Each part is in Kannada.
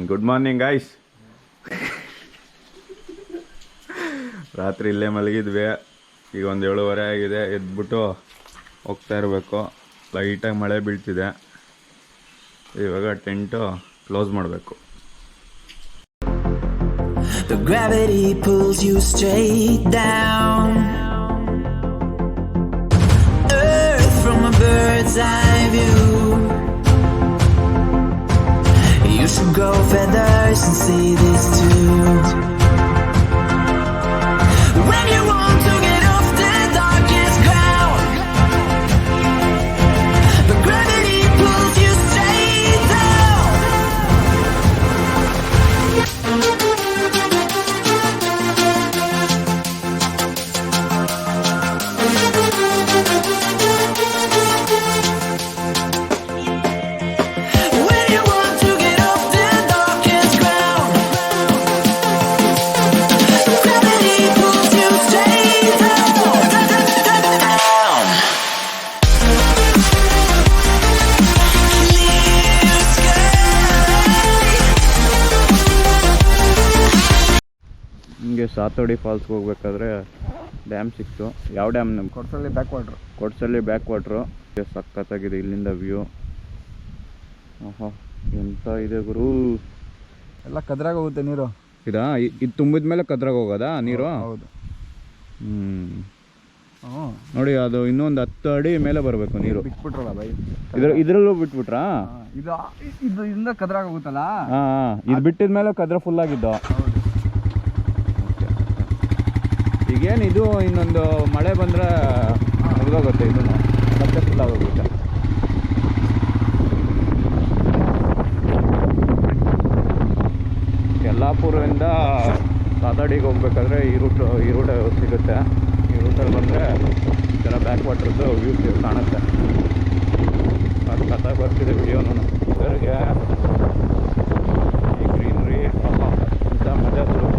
Good morning guys. ರಾತ್ರಿ ಇಲ್ಲೇ ಮಲಗಿದ್ವಿ. ಈಗ ಒಂದು 7:30 ಆಗಿದೆ. ಎದ್ಬಿಟ್ಟು ಹೋಗ್ತಾ ಇರಬೇಕು. ಲೈಟಾಗಿ ಮಳೆ ಬೀಳ್ತಿದೆ. ಇವಾಗ ಟೆಂಟು ಕ್ಲೋಸ್ ಮಾಡಬೇಕು. The gravity pulls you straight down. Earth from a bird's eye view. You should grow feathers and see this too. When you want to get off the darkest ground, the gravity pulls you straight down. ಹಿಂಗೆ ಸಾತೋಡಿ ಫಾಲ್ಸ್ಗೆ ಹೋಗ್ಬೇಕಾದ್ರೆ ಡ್ಯಾಮ್ ಸಿಕ್ತು. ಯಾವ ಡ್ಯಾಮ್? ನಮ್ಮ ಕೊಡ್ಸಳ್ಳಿ ಬ್ಯಾಕ್ ವಾಟ್ರು. ಸಖತ್ತಾಗಿದೆ ಇಲ್ಲಿಂದ ವ್ಯೂ. ಓಹೋ, ಎಂತ ಇದೆ ಗುರು. ಎಲ್ಲ ಕದ್ರಾಗ ಹೋಗುತ್ತೆ ನೀರು. ಇದಾ ಇದು ತುಂಬಿದ ಮೇಲೆ ಕದ್ರಾಗ ಹೋಗೋದಾ ನೀರು? ಹೌದು. ನೋಡಿ, ಅದು ಇನ್ನೊಂದು 10 ಅಡಿ ಮೇಲೆ ಬರಬೇಕು ನೀರು. ಬಿಟ್ಬಿಟ್ರಲ್ಲ ಬೈ, ಇದ್ರಲ್ಲೂ ಬಿಟ್ಬಿಟ್ರಾ? ಇದು ಇಂದ ಕದ್ರಾಗ ಹೋಗುತ್ತಲ್ಲ. ಇದು ಬಿಟ್ಟಿದ್ಮೇಲೆ ಕದ್ರ ಫುಲ್ ಆಗಿದ್ದು. ಈಗೇನು ಇದು ಇನ್ನೊಂದು ಮಳೆ ಬಂದರೆ ಮುಗಿದೋಗುತ್ತೆ. ಇದನ್ನು ಮತ್ತೆ ಫುಲ್ ಆಗೋಗುತ್ತೆ. ಯಲ್ಲಪುರದಿಂದ ಸಾತೋಡಿಗೆ ಹೋಗ್ಬೇಕಾದ್ರೆ ಈ ರೂಟ್ ಸಿಗುತ್ತೆ. ಈ ರೂಟಲ್ಲಿ ಬಂದರೆ ಈ ಥರ ಬ್ಯಾಕ್ ವಾಟ್ರದ್ದು ವ್ಯೂ ಕಾಣುತ್ತೆ. ಅದು ಕಥೆ ಬರ್ತಿದೆ ವಿಡಿಯೋನು ಇದರಿಗೆ. ಈ ಗ್ರೀನ್ರಿ ಇಂಥ ಮಜಾ ಶುರು.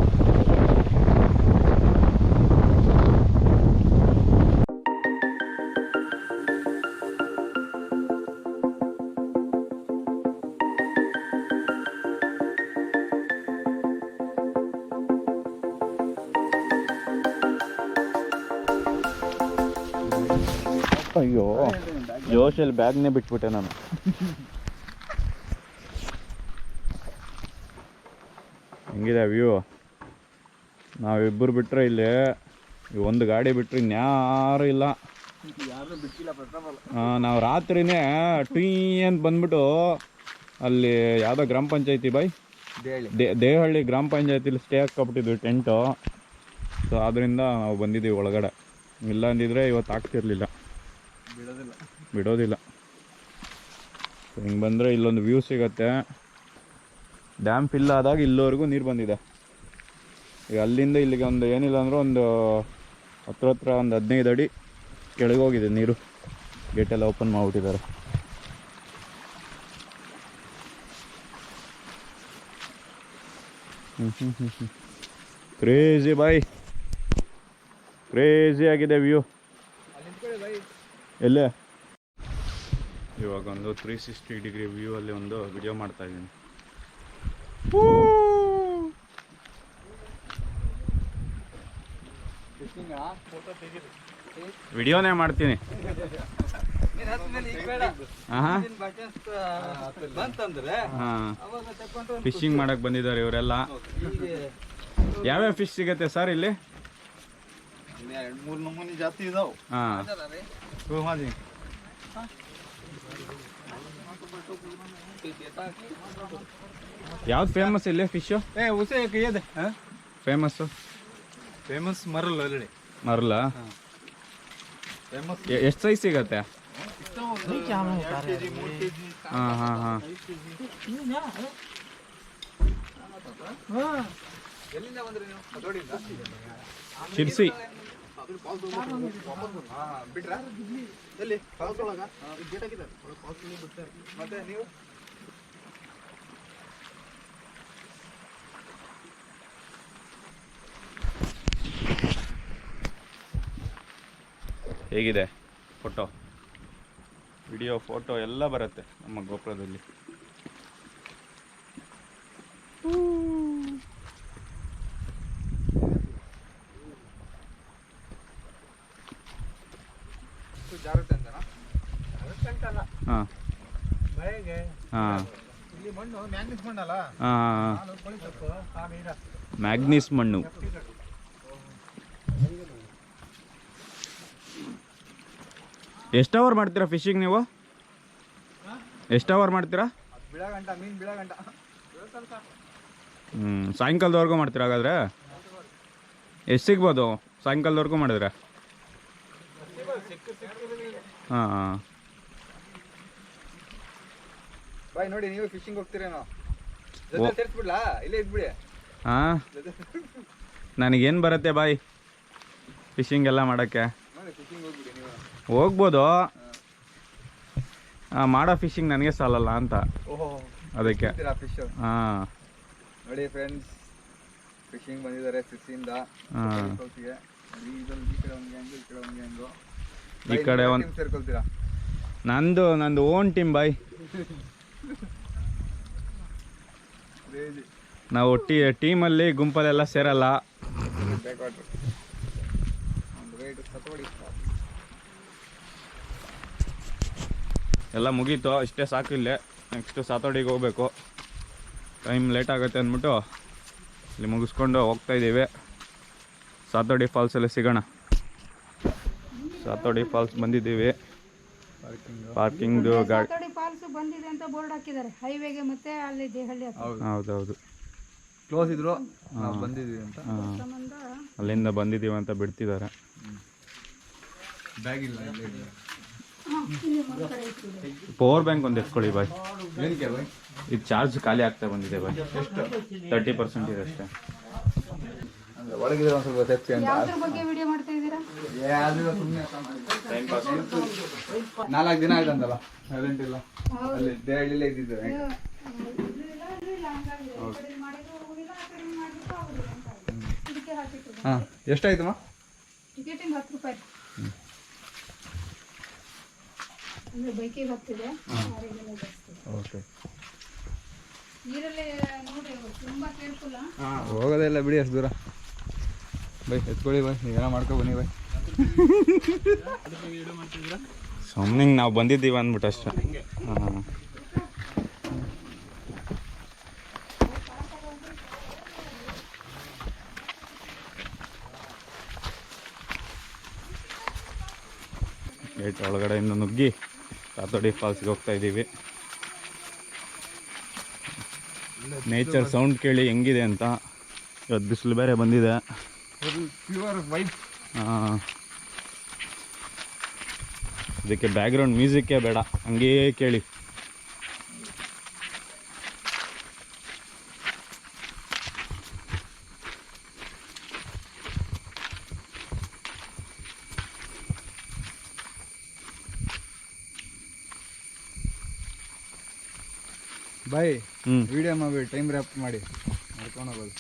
ಅಯ್ಯೋ, ಜೋಶಲ್ಲಿ ಬ್ಯಾಗ್ನೇ ಬಿಟ್ಬಿಟ್ಟೆ ನಾನು. ಹೆಂಗಿದೆ ವ್ಯೂ? ನಾವಿಬ್ಬರು ಬಿಟ್ಟರೆ ಇಲ್ಲಿ ಒಂದು ಗಾಡಿ ಬಿಟ್ಟರೆ ಇನ್ಯಾರೂ ಇಲ್ಲ. ನಾವು ರಾತ್ರಿನೇ ಟೀ ಅಂತ ಬಂದ್ಬಿಟ್ಟು ಅಲ್ಲಿ ಯಾವುದೋ ಗ್ರಾಮ ಪಂಚಾಯತಿ ದೇಹಳ್ಳಿ ಗ್ರಾಮ ಪಂಚಾಯತಿಲಿ ಸ್ಟೇ ಹಾಕ್ಕೊಬಿಟ್ಟಿದ್ವಿ ಟೆಂಟು. ಸೊ ಅದರಿಂದ ನಾವು ಬಂದಿದ್ದೀವಿ ಒಳಗಡೆ. ಇಲ್ಲ ಅಂದಿದ್ರೆ ಇವತ್ತು ಆಗ್ತಿರ್ಲಿಲ್ಲ, ಬಿಡೋದಿಲ್ಲ. ಹಿಂಗೆ ಬಂದರೆ ಇಲ್ಲೊಂದು ವ್ಯೂ ಸಿಗತ್ತೆ. ಡ್ಯಾಮ್ ಫಿಲ್ ಆದಾಗ ಇಲ್ಲಿವರೆಗೂ ನೀರು ಬಂದಿದೆ. ಈಗ ಅಲ್ಲಿಂದ ಇಲ್ಲಿಗೆ ಒಂದು ಏನಿಲ್ಲ ಅಂದ್ರೆ ಒಂದು ಹತ್ರ ಒಂದು 15 ಅಡಿ ಕೆಳಗೋಗಿದೆ ನೀರು. ಗೇಟೆಲ್ಲ ಓಪನ್ ಮಾಡಿಬಿಟ್ಟಿದ್ದಾರೆ. ಕ್ರೇಜಿ ಬಾಯ್, ಕ್ರೇಜಿ ಆಗಿದೆ ವ್ಯೂ. ಎಲ್ಲೇ ಇವಾಗ ಒಂದು 360 ಡಿಗ್ರಿ ವ್ಯೂ ಅಲ್ಲಿ ಒಂದು ವಿಡಿಯೋ ಮಾಡ್ತಾ ಇದ್ದೀನಿ. ವಿಡಿಯೋನೇ ಮಾಡ್ತೀನಿ. ಫಿಶಿಂಗ್ ಮಾಡಕ್ ಬಂದಿದ್ದಾರೆ ಇವರೆಲ್ಲ. ಯಾವ್ಯಾವ ಫಿಶ್ ಸಿಗತ್ತೆ ಸರ್ ಇಲ್ಲಿ? 2-3 ನಮೂನಿ ಜಾತಿ ಇದಾವೆ. ಯಾವ್ದು ಫೇಮಸ್ ಇಲ್ಲಿ ಫಿಶ್? Famous moral. ಆಲ್ರೆಡಿ ಮರಲ ಎಷ್ಟು ಸೈಜ್ ಸಿಗತ್ತೆ? ಶಿರ್ಸಿ ಹೇಗಿದೆ ಫೋಟೋ? ವಿಡಿಯೋ, ಫೋಟೋ ಎಲ್ಲ ಬರುತ್ತೆ ನಮ್ಮ ಗೋಪ್ರದಲ್ಲಿ. ಜಾಗ್ರತೆ ಅಂತನಾ? ಹಾಂ ಹಾಂ ಇಲ್ಲಿ ಮಣ್ಣು ಮ್ಯಾಂಗ್ನೀಸ್ ಮಣ್ಣಲ್ಲ, ಹಾಂ ಮ್ಯಾಗ್ನೀಸ್ ಮಣ್ಣು. ಎಷ್ಟು ಅವರ್ ಮಾಡ್ತೀರಾ ಫಿಶಿಂಗ್ ನೀವು? ಎಷ್ಟು ಅವರ್ ಮಾಡ್ತೀರಾ? ಬೀಳಗಂಟ ಮೀನು ಬೀಳಗಂಟ. ಸಾಯಂಕಾಲದವರೆಗೂ ಮಾಡ್ತೀರಾ ಹಾಗಾದರೆ? ಎಷ್ಟು ಸಿಗ್ಬೋದು ಸಾಯಂಕಾಲದವರೆಗೂ ಮಾಡಿದ್ರೆ? ಹಾಂ ಹಾಂ. ಬಾಯ್ ನೋಡಿ, ನೀವು ಫಿಶಿಂಗ್ ಹೋಗ್ತೀರೇನೋ? ಸೇರಿಸ್ಬಿಡ್ಲಾ? ಇಲ್ಲೇ ಇದ್ಬಿಡಿ. ಹಾಂ, ನನಗೇನು ಬರುತ್ತೆ ಬಾಯ್ ಫಿಶಿಂಗ್ ಎಲ್ಲ ಮಾಡೋಕ್ಕೆ? ನೋಡಿ ಫಿಶಿಂಗ್ ಹೋಗ್ಬಿಡಿ ನೀವು. ಹೋಗ್ಬೋದು, ಮಾಡೋ ಫಿಶಿಂಗ್ ನನಗೆ ಸಾಲಲ್ಲ ಅಂತ, ಓಹೋ ಅದಕ್ಕೆ. ಫಿಶ್ ಹಾಂ ನೋಡಿ ಫ್ರೆಂಡ್ಸ್, ಫಿಶಿಂಗ್ ಬಂದಿದ್ದಾರೆ ಸಿಸಿಂದ. ಹಾಂ, ಈ ಈ ಕಡೆ ಒಂದು ಸೇರ್ಕೊಳ್ತೀರಾ? ನಂದು ಓನ್ ಟೀಮ್ ಬಾಯ್. ನಾವು ಟೀಮಲ್ಲಿ ಗುಂಪಲ್ಲೆಲ್ಲ ಸೇರಲ್ಲ. ಎಲ್ಲ ಮುಗೀತು, ಇಷ್ಟೇ ಸಾಕು. ಇಲ್ಲೇ ನೆಕ್ಸ್ಟ್ ಸಾತೋಡಿಗೆ ಹೋಗ್ಬೇಕು. ಟೈಮ್ ಲೇಟ್ ಆಗುತ್ತೆ ಅಂದ್ಬಿಟ್ಟು ಇಲ್ಲಿ ಮುಗಿಸ್ಕೊಂಡು ಹೋಗ್ತಾ ಇದ್ದೀವಿ. ಸಾತೋಡಿ ಫಾಲ್ಸಲ್ಲಿ ಸಿಗೋಣ. ಸಾತೋಡಿ ಫಾಲ್ಸ್ ಬಂದಿದ್ದೀವಿ. ಪಾರ್ಕಿಂಗ್ ಗಾಡಿ ಫಾಲ್ಸ್ ಬಂದಿದೆ ಅಂತ ಬೋರ್ಡ್ ಹಾಕಿದ್ದಾರೆ ಹೈವೇಗೆ, ಮತ್ತೆ ಅಲ್ಲಿ ದೇಹಳ್ಳಿ ಹತ್ರ. ಹೌದೌದು, ಕ್ಲೋಸ್ ಇದ್ರು, ನಾವು ಬಂದಿದ್ದೀವಿ ಅಂತ. ಸಂಬಂಧ ಅಲ್ಲಿಂದ ಬಂದಿದ್ದೀವಿ ಅಂತ ಬಿಡ್ತಿದ್ದಾರೆ. ಬ್ಯಾಗ್ ಇಲ್ಲ. ಇಲ್ಲಿ ಒಂದು ಕಡೆ ಇಟ್ಟಿದೆ. ಪವರ್ ಬ್ಯಾಂಕ್ ಒಂದು ಎತ್ಕೊಳ್ಳಿ ಬಾಯ್. ಏನಕ್ಕೆ ಬಾಯ್? ಇದು ಚಾರ್ಜ್ ಖಾಲಿ ಆಗ್ತಾ ಬಂದಿದೆ ಬಾಯ್. ಎಷ್ಟು? 30% ಇದೆ ಅಷ್ಟೇ. ಒಳಗಿದ್ರೆ ಒಂದು ಸ್ವಲ್ಪ ಸೇಫ್ಟಿ ಅಂತ. ಯಾವ್ದ್ರ ಬಗ್ಗೆ ವಿಡಿಯೋ ಮಾಡ್ತಾ ಇದ್ದೀರಾ? ಸುಮ್ಮನೆ 4 ದಿನ ಆಯ್ತಂತಲ್ಲ, ಕರೆಂಟ್ ಇಲ್ಲ. ಅಲ್ಲಿ ದೇಹಳ್ಳಿಲೇ ಇದ್ದಿದ್ದು. ಹಾಂ, ಎಷ್ಟಾಯ್ತಮ್ಮ ಟಿಕೆಟಿಂಗ್ 10 ರೂಪಾಯಿ. ಅಂದ್ರೆ ಬೈಕಿಗೆ ಹೋಗ್ತಿದೆ, ಕಾರಿಗೆಲ್ಲ ಜಾಸ್ತಿ. ಓಕೆ. ನೀರಲ್ಲೇ ನೋಡಿ ತುಂಬಾ ಕೇರ್ಫುಲ್. ಹೋಗೋದೇ ಇಲ್ಲ ಬಿಡಿ ಅಷ್ಟು ದೂರ. ಬೈ ಎತ್ಕೊಳ್ಳಿ ಬೈ, ಏನೋ ಮಾಡ್ಕೊ ಬನ್ನಿ ಬೈ. ಸುಮ್ಮನೆ ನಾವು ಬಂದಿದ್ದೀವಿ ಅಂದ್ಬಿಟ್ಟು ಅಷ್ಟೇ. ಹಾಂ, ಗೇಟ್ ಒಳಗಡೆಯಿಂದ ನುಗ್ಗಿ ಸಾತೋಡಿ ಫಾಲ್ಸ್ಗೆ ಹೋಗ್ತಾ ಇದ್ದೀವಿ. ನೇಚರ್ ಸೌಂಡ್ ಕೇಳಿ ಹೆಂಗಿದೆ ಅಂತ. ಇವತ್ತು ಬಿಸಿಲು ಬೇರೆ ಬಂದಿದೆ. Pure vibe. ಹಾಂ, ಇದಕ್ಕೆ ಬ್ಯಾಕ್ಗ್ರೌಂಡ್ ಮ್ಯೂಸಿಕ್ಕೇ ಬೇಡ, ಹಂಗೇ ಕೇಳಿ. ಬಾಯ್ ಹ್ಞೂ, ವಿಡಿಯೋ ಮಾಡಿ ಟೈಮ್ ರ್ಯಾಪ್ ಮಾಡಿ ಮಾಡ್ಕೊಂಡು ಹೋಗೋದು.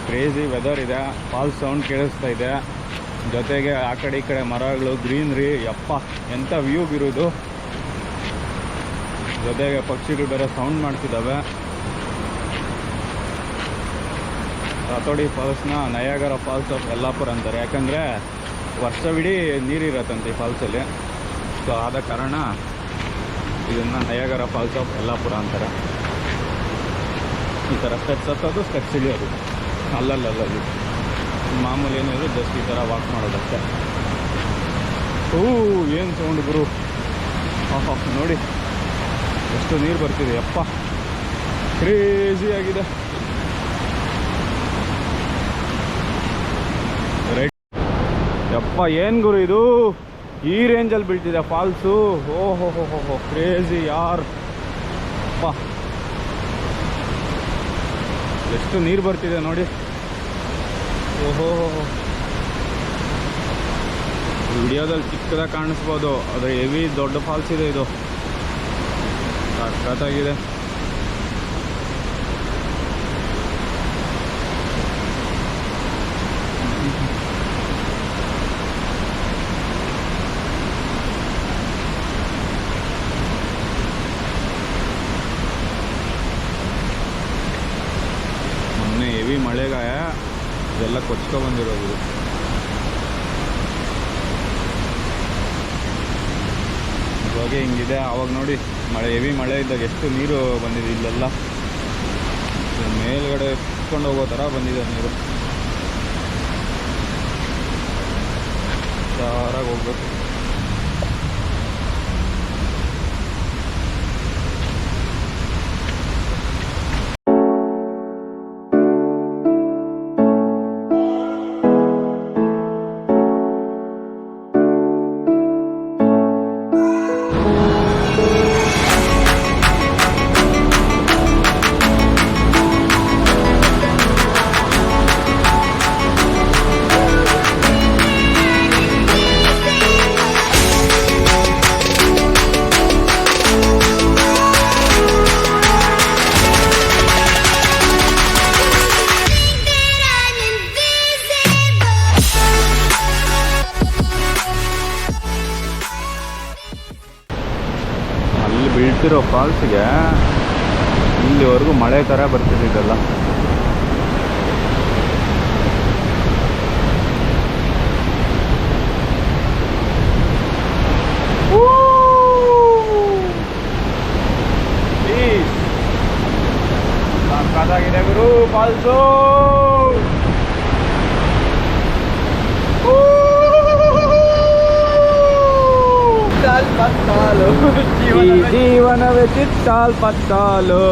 ಕ್ರೇಜಿ ವೆದರ್ ಇದೆ, ಫಾಲ್ಸ್ ಸೌಂಡ್ ಕೇಳಿಸ್ತಾ ಇದೆ, ಜೊತೆಗೆ ಆ ಕಡೆ ಈ ಕಡೆ ಮರಗಳು, ಗ್ರೀನ್ರಿ. ಯಪ್ಪ ಎಂಥ ವ್ಯೂ ಇರೋದು. ಜೊತೆಗೆ ಪಕ್ಷಿಗಳು ಬೇರೆ sound ಮಾಡ್ತಿದ್ದಾವೆ. Sathodi ಫಾಲ್ಸ್ನ Niagara falls of Yallapura ಅಂತಾರೆ, ಯಾಕಂದರೆ ವರ್ಷವಿಡೀ ನೀರಿರತ್ತಂತೆ ಈ ಫಾಲ್ಸಲ್ಲಿ. ಸೊ ಆದ ಕಾರಣ ಇದನ್ನು ನಯಾಗರ ಫಾಲ್ಸ್ ಆಫ್ ಯಲ್ಲಪುರ ಅಂತಾರೆ. ಈ ಥರ ಸ್ಟೆಪ್ಸ್ ಹತ್ತೋದು, ಸ್ಟೆಪ್ಸ್ ಇಳಿಯೋದು, ಅಲ್ಲಲ್ಲಿ ಮಾಮೂಲಿ ಏನಿದ್ರು ಜಸ್ಟ್ ಈ ಥರ ವಾಕ್ ಮಾಡೋದಷ್ಟೇ. ಏನು ಸೌಂಡ್ ಗುರು! ನೋಡಿ ಎಷ್ಟು ನೀರು ಬರ್ತಿದೆ, ಯಪ್ಪ ಕ್ರೇಜಿ ಆಗಿದೆ. ರೈಟ್, ಯಪ್ಪ ಏನು ಗುರು ಇದು, ಈ ರೇಂಜಲ್ಲಿ ಬೀಳ್ತಿದೆ ಫಾಲ್ಸು. ಓಹೋ ಕ್ರೇಜಿ ಯಾರ್! ಅಪ್ಪ ಎಷ್ಟು ನೀರು ಬರ್ತಿದೆ ನೋಡಿ. ಓಹೋ, ವಿಡಿಯೋದಲ್ಲಿ ಚಿಕ್ಕದಾಗಿ ಕಾಣಿಸ್ಬೋದು, ಆದರೆ ಹೆವಿ ದೊಡ್ಡ ಫಾಲ್ಸ್ ಇದೆ ಇದು. ಸಖತ್ತಾಗಿದೆ. ಮೊನ್ನೆ ಹೆವಿ ಮಳೆಗೆ ಇದೆಲ್ಲ ಕೊಚ್ಕೊ ಬಂದಿರೋದು. ಇವಾಗ ಹಿಂಗಿದೆ, ಆವಾಗ ನೋಡಿ ಹೆವಿ ಮಳೆ ಇದ್ದಾಗ ಎಷ್ಟು ನೀರು ಬಂದಿದೆ ಇಲ್ಲೆಲ್ಲ. ಮೇಲ್ಗಡೆ ಕುತ್ಕೊಂಡು ಹೋಗೋ ಥರ ಬಂದಿದೆ ನೀರು. ಹುಷಾರಾಗಿ ಹೋಗ್ಬೇಕು. ಬೀಳ್ತಿರೋ ಫಾಲ್ಸ್ಗೆ ಇಲ್ಲಿವರೆಗೂ ಮಳೆ ಥರ ಬರ್ತಿದ್ದಲ್ಲ. ಸಾಕಾಗಿದೆ ಗುರು ಫಾಲ್ಸು. ಜೀವನವೇ ಚಿತ್ತಾಲ್ ಪತ್ತಾಲು.